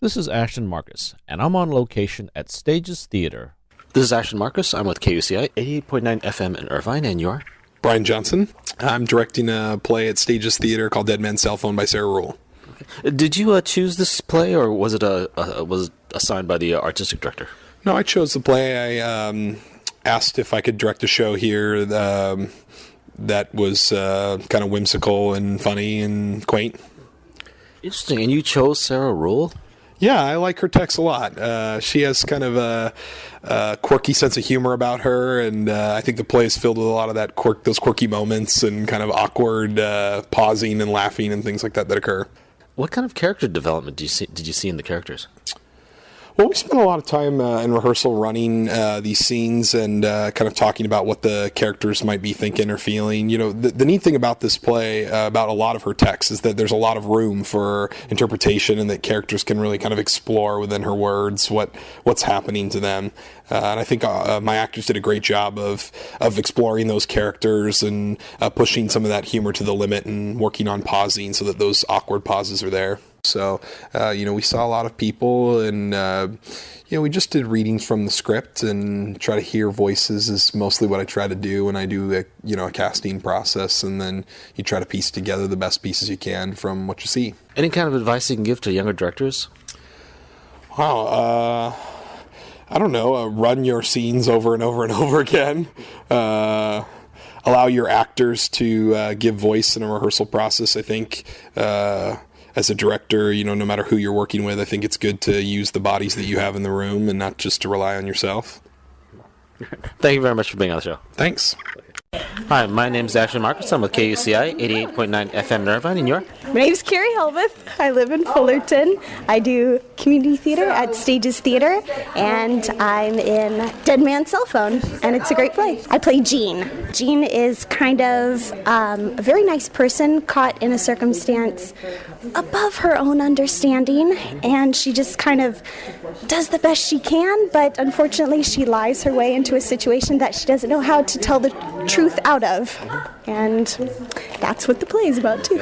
This is Ashton Marcus, and I'm on location at Stages Theatre. This is Ashton Marcus. I'm with KUCI 88.9 FM in Irvine, and you're? Brian Johnson. I'm directing a play at Stages Theatre called Dead Man's Cell Phone by Sarah Rule. Okay. Did you choose this play, or was it was assigned by the artistic director? No, I chose the play. I asked if I could direct a show here that was kind of whimsical and funny and quaint. Interesting. And you chose Sarah Rule? Yeah, I like her text a lot. She has kind of a quirky sense of humor about her, and I think the play is filled with a lot of those quirky moments and kind of awkward pausing and laughing and things like that occur. What kind of character development did you see in the characters? Well, we spent a lot of time in rehearsal running these scenes and kind of talking about what the characters might be thinking or feeling. You know, the neat thing about this play, about a lot of her texts, is that there's a lot of room for interpretation and that characters can really kind of explore within her words what's happening to them. And I think my actors did a great job of exploring those characters and pushing some of that humor to the limit and working on pausing so that those awkward pauses are there. So, we saw a lot of people and, we just did readings from the script and try to hear voices is mostly what I try to do when I do a casting process. And then you try to piece together the best pieces you can from what you see. Any kind of advice you can give to younger directors? Wow. I don't know. Run your scenes over and over and over again. Allow your actors to give voice in a rehearsal process. I think as a director, no matter who you're working with, I think it's good to use the bodies that you have in the room and not just to rely on yourself. Thank you very much for being on the show. Thanks. Hi, my name is Ashton Marcus. I'm with KUCI 88.9 FM in Irvine, and you're? My name is Carrie Helmuth. I live in Fullerton. I do community theater at Stages Theatre, and I'm in Dead Man's Cell Phone, and it's a great play. I play Jean. Jean is kind of a very nice person caught in a circumstance above her own understanding, and she just kind of does the best she can, but unfortunately she lies her way into a situation that she doesn't know how to tell the truth out of, and that's what the play is about too.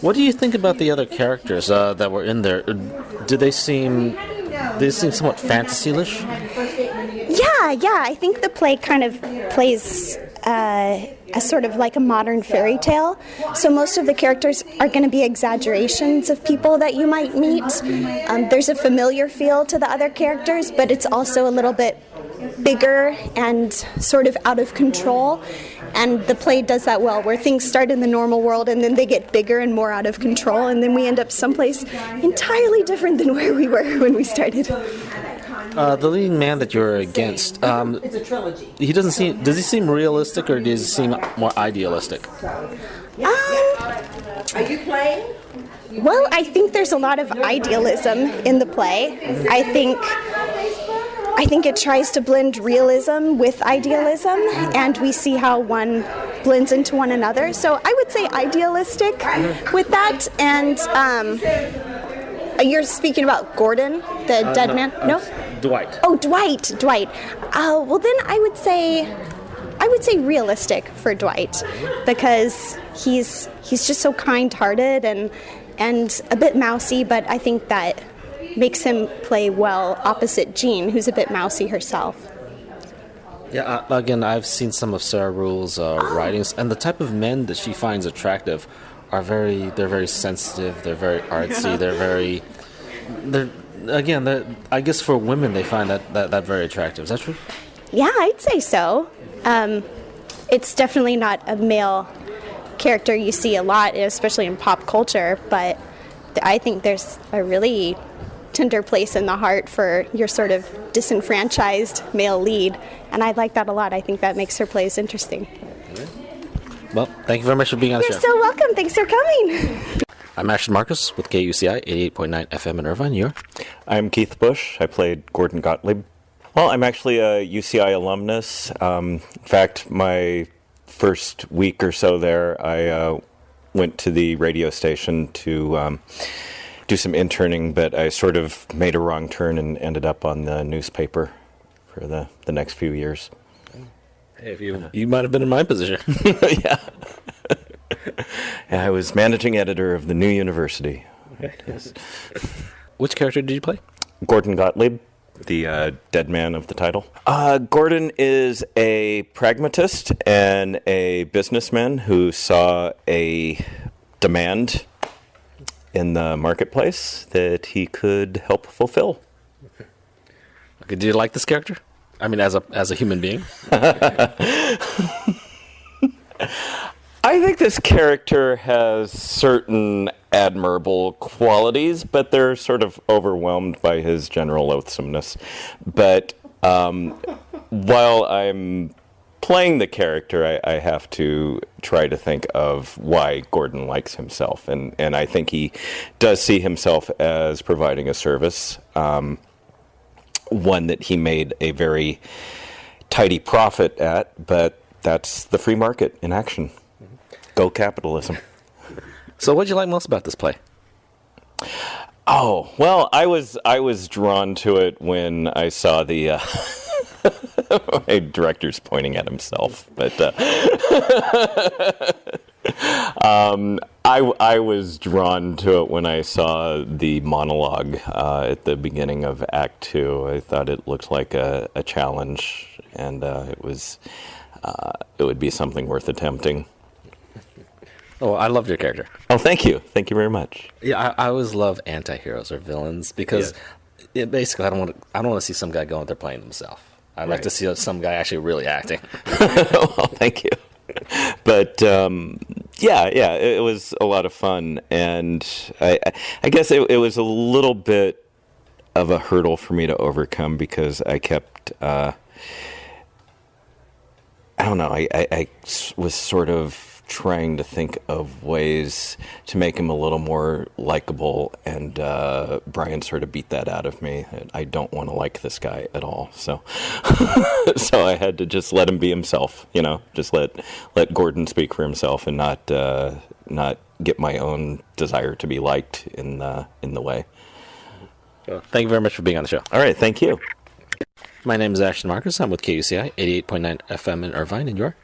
What do you think about the other characters that were in there? Did they seem somewhat fantasy-ish? Yeah, I think the play kind of plays as sort of like a modern fairy tale. So most of the characters are going to be exaggerations of people that you might meet. There's a familiar feel to the other characters, but it's also a little bit bigger and sort of out of control. And the play does that well, where things start in the normal world and then they get bigger and more out of control, and then we end up someplace entirely different than where we were when we started. The leading man that you're against, it's a trilogy. does he seem realistic, or does he seem more idealistic? Are you playing? Well, I think there's a lot of idealism in the play. I think it tries to blend realism with idealism, and we see how one blends into one another. So I would say idealistic with that. And you're speaking about Gordon, the dead man? No? Dwight. Oh, Dwight. Well, then I would say realistic for Dwight, because he's just so kind-hearted and a bit mousy, but I think that makes him play well opposite Jean, who's a bit mousy herself. Yeah, again, I've seen some of Sarah Rule's writings, and the type of men that she finds attractive are they're very sensitive, they're very artsy, I guess for women they find that very attractive. Is that true? Yeah, I'd say so. It's definitely not a male character you see a lot, especially in pop culture, but I think there's a really tender place in the heart for your sort of disenfranchised male lead, and I like that a lot. I think that makes her plays interesting. Well, thank you very much for being on the show. You're so welcome. Thanks for coming. I'm Ashton Marcus with KUCI 88.9 FM in Irvine. You're? I'm Keith Bush. I played Gordon Gottlieb. Well, I'm actually a UCI alumnus. In fact, my first week or so there, I went to the radio station to do some interning, but I sort of made a wrong turn and ended up on the newspaper for the next few years. Hey, if you might have been in my position. Yeah. Yeah, I was managing editor of the New University. Okay. Which character did you play? Gordon Gottlieb, the dead man of the title. Gordon is a pragmatist and a businessman who saw a demand in the marketplace that he could help fulfill. Okay, do you like this character? I mean, as a human being? I think this character has certain admirable qualities, but they're sort of overwhelmed by his general loathsomeness. But while I'm playing the character, I have to try to think of why Gordon likes himself. And I think he does see himself as providing a service, one that he made a very tidy profit at, but that's the free market in action. Go capitalism. So what did you like most about this play? Oh, well, I was drawn to it when I saw the my director's pointing at himself, but I was drawn to it when I saw the monologue at the beginning of Act 2. I thought it looked like a challenge, and it would be something worth attempting. Oh, I loved your character. Oh, thank you. Thank you very much. Yeah, I always love anti-heroes or villains because basically I don't want to see some guy going there playing themselves. I'd like to see some guy actually really acting. Well, thank you. But it was a lot of fun, and I guess it was a little bit of a hurdle for me to overcome because I kept I don't know. I was sort of trying to think of ways to make him a little more likable, and Brian sort of beat that out of me. I don't want to like this guy at all, so so I had to just let him be himself. Just let Gordon speak for himself, and not get my own desire to be liked in the way. Well, thank you very much for being on the show. All right, thank you. My name is Ashton Marcus. I'm with KUCI 88.9 FM in Irvine, and you're?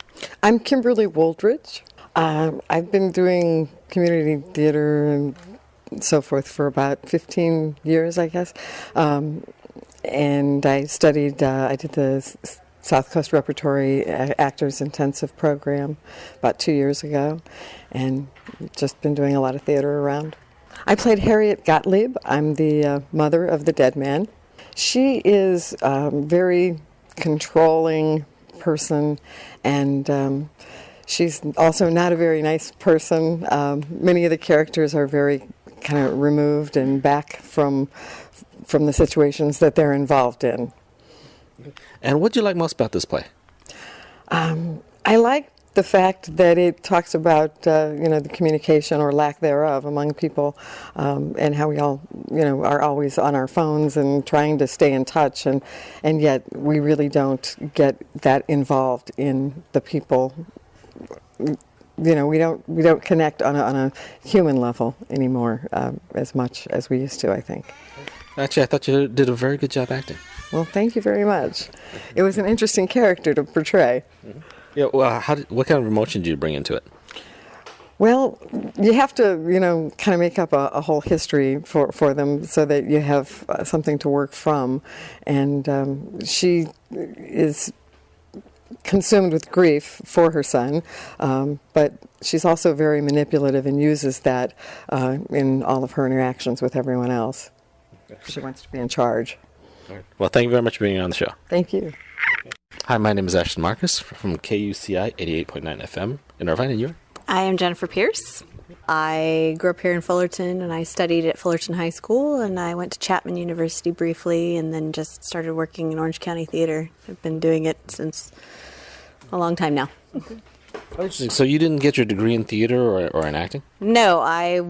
I'm Kimberly Woldridge. I've been doing community theater and so forth for about 15 years, I guess. And I studied, I did the South Coast Repertory Actors Intensive Program about 2 years ago, and just been doing a lot of theater around. I played Harriet Gottlieb. I'm the mother of the dead man. She is a very controlling person, and she's also not a very nice person. Many of the characters are very kind of removed and back from the situations that they're involved in. And what do you like most about this play? I like the fact that it talks about the communication or lack thereof among people, and how we all are always on our phones and trying to stay in touch, and yet we really don't get that involved in the people. We don't connect on a human level anymore as much as we used to, I think. Actually, I thought you did a very good job acting. Well, thank you very much. It was an interesting character to portray. Mm-hmm. Yeah. Well, what kind of emotion do you bring into it? Well, you have to, kind of make up a whole history for them so that you have something to work from. And she is consumed with grief for her son, but she's also very manipulative and uses that in all of her interactions with everyone else. She wants to be in charge. Well, thank you very much for being on the show. Thank you. Hi, my name is Ashton Marcus from KUCI 88.9 FM in Irvine, and you? I am Jennifer Pierce. I grew up here in Fullerton, and I studied at Fullerton High School, and I went to Chapman University briefly, and then just started working in Orange County Theater. I've been doing it since a long time now. Interesting. So you didn't get your degree in theater or in acting? No, I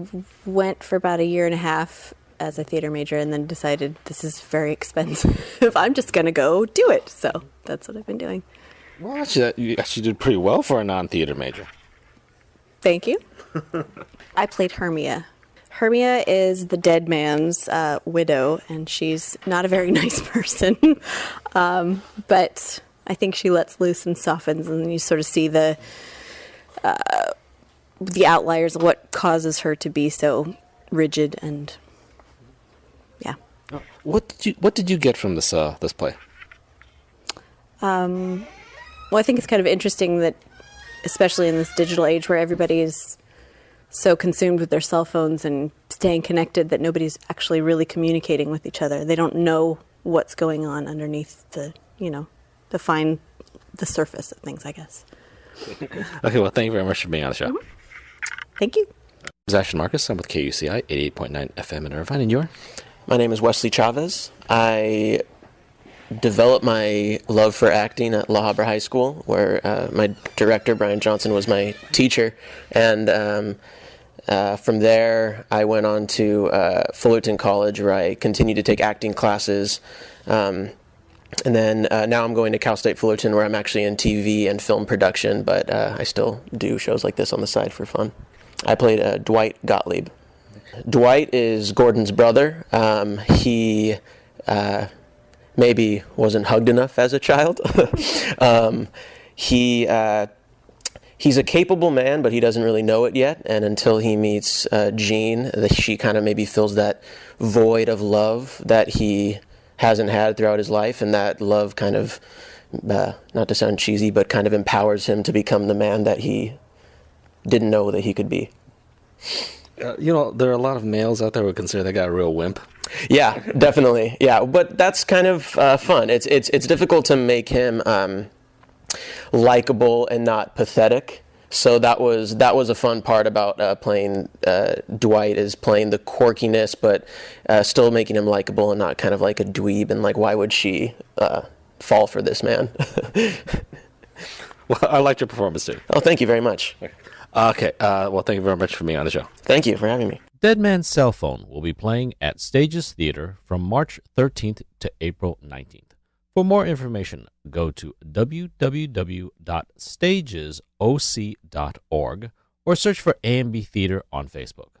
went for about a year and a half as a theater major and then decided this is very expensive. I'm just going to go do it. So that's what I've been doing. Well, actually, you actually did pretty well for a non-theater major. Thank you. I played Hermia. Hermia is the dead man's widow, and she's not a very nice person. But I think she lets loose and softens, and you sort of see the outliers of what causes her to be so rigid and What did you get from this play? Well, I think it's kind of interesting that, especially in this digital age where everybody is so consumed with their cell phones and staying connected, that nobody's actually really communicating with each other. They don't know what's going on underneath the surface of things, I guess. Okay, well, thank you very much for being on the show. Thank you. I'm Ashton Marcus. I'm with KUCI 88.9 FM in Irvine, and you're? My name is Wesley Chavez. I developed my love for acting at La Habra High School, where my director, Brian Johnson, was my teacher. And from there, I went on to Fullerton College, where I continued to take acting classes. And then now I'm going to Cal State Fullerton, where I'm actually in TV and film production, but I still do shows like this on the side for fun. I played Dwight Gottlieb. Dwight is Gordon's brother. He maybe wasn't hugged enough as a child. He's a capable man, but he doesn't really know it yet. And until he meets Jean, she kind of maybe fills that void of love that he hasn't had throughout his life. And that love kind of, not to sound cheesy, but kind of empowers him to become the man that he didn't know that he could be. There are a lot of males out there who consider that guy a real wimp. Yeah, definitely. Yeah, but that's kind of fun. It's difficult to make him likable and not pathetic. So that was a fun part about playing Dwight, is playing the quirkiness, but still making him likable and not kind of like a dweeb and like, why would she fall for this man? Well, I liked your performance too. Oh, thank you very much. Okay, well, thank you very much for being on the show. Thank you for having me. Dead Man's Cell Phone will be playing at Stages Theater from March 13th to April 19th. For more information, go to www.stagesoc.org or search for AMB Theater on Facebook.